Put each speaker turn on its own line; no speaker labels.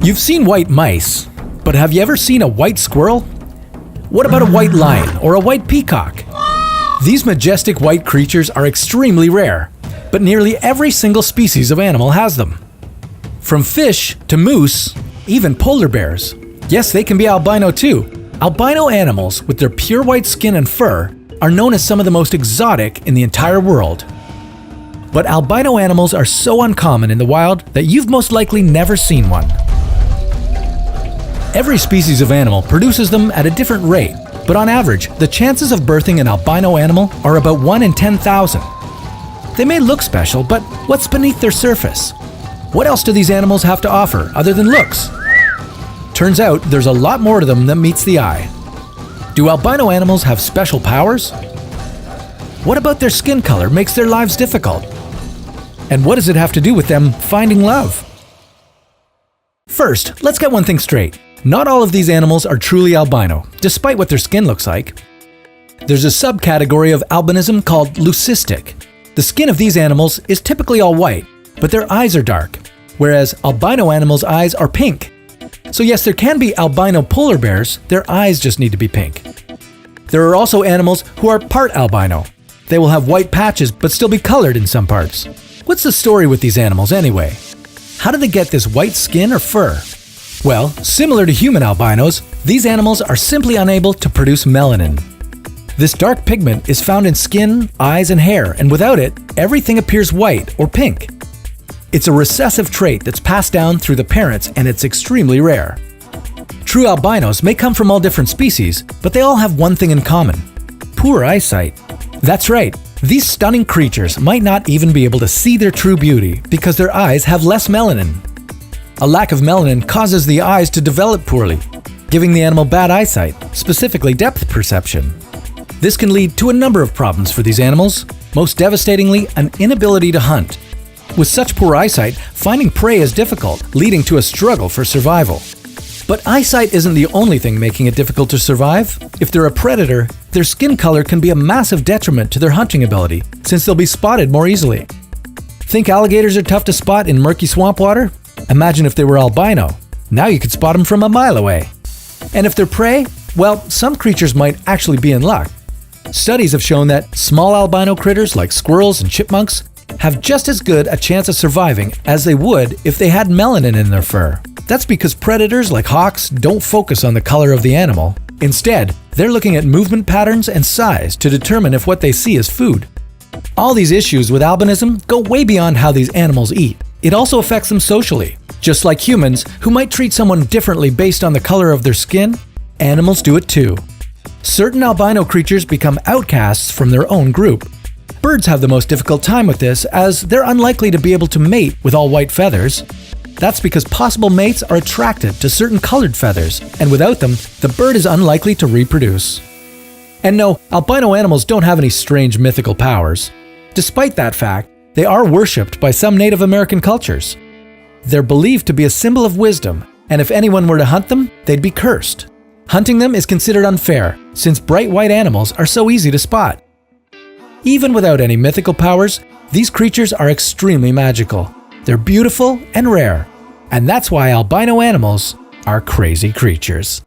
You've seen white mice, but have you ever seen a white squirrel? What about a white lion or a white peacock? These majestic white creatures are extremely rare, but nearly every single species of animal has them. From fish to moose, even polar bears. Yes, they can be albino too. Albino animals with their pure white skin and fur are known as some of the most exotic in the entire world. But albino animals are so uncommon in the wild that you've most likely never seen one. Every species of animal produces them at a different rate, but on average, the chances of birthing an albino animal are about 1 in 10,000. They may look special, but what's beneath their surface? What else do these animals have to offer other than looks? Turns out there's a lot more to them than meets the eye. Do albino animals have special powers? What about their skin color makes their lives difficult? And what does it have to do with them finding love? First, let's get one thing straight. Not all of these animals are truly albino, despite what their skin looks like. There's a subcategory of albinism called leucistic. The skin of these animals is typically all white, but their eyes are dark, whereas albino animals' eyes are pink. So yes, there can be albino polar bears, their eyes just need to be pink. There are also animals who are part albino. They will have white patches but still be colored in some parts. What's the story with these animals anyway? How do they get this white skin or fur? Well, similar to human albinos, these animals are simply unable to produce melanin. This dark pigment is found in skin, eyes, and hair, and without it, everything appears white or pink. It's a recessive trait that's passed down through the parents, and it's extremely rare. True albinos may come from all different species, but they all have one thing in common: poor eyesight. That's right, these stunning creatures might not even be able to see their true beauty because their eyes have less melanin. A lack of melanin causes the eyes to develop poorly, giving the animal bad eyesight, specifically depth perception. This can lead to a number of problems for these animals, most devastatingly, an inability to hunt. With such poor eyesight, finding prey is difficult, leading to a struggle for survival. But eyesight isn't the only thing making it difficult to survive. If they're a predator, their skin color can be a massive detriment to their hunting ability, since they'll be spotted more easily. Think alligators are tough to spot in murky swamp water? Imagine if they were albino. Now you could spot them from a mile away. And if they're prey, well, some creatures might actually be in luck. Studies have shown that small albino critters like squirrels and chipmunks have just as good a chance of surviving as they would if they had melanin in their fur. That's because predators like hawks don't focus on the color of the animal. Instead, they're looking at movement patterns and size to determine if what they see is food. All these issues with albinism go way beyond how these animals eat. It also affects them socially. Just like humans, who might treat someone differently based on the color of their skin, animals do it too. Certain albino creatures become outcasts from their own group. Birds have the most difficult time with this, as they're unlikely to be able to mate with all white feathers. That's because possible mates are attracted to certain colored feathers, and without them, the bird is unlikely to reproduce. And no, albino animals don't have any strange mythical powers. Despite that fact, they are worshipped by some Native American cultures. They're believed to be a symbol of wisdom, and if anyone were to hunt them, they'd be cursed. Hunting them is considered unfair, since bright white animals are so easy to spot. Even without any mythical powers, these creatures are extremely magical. They're beautiful and rare, and that's why albino animals are crazy creatures.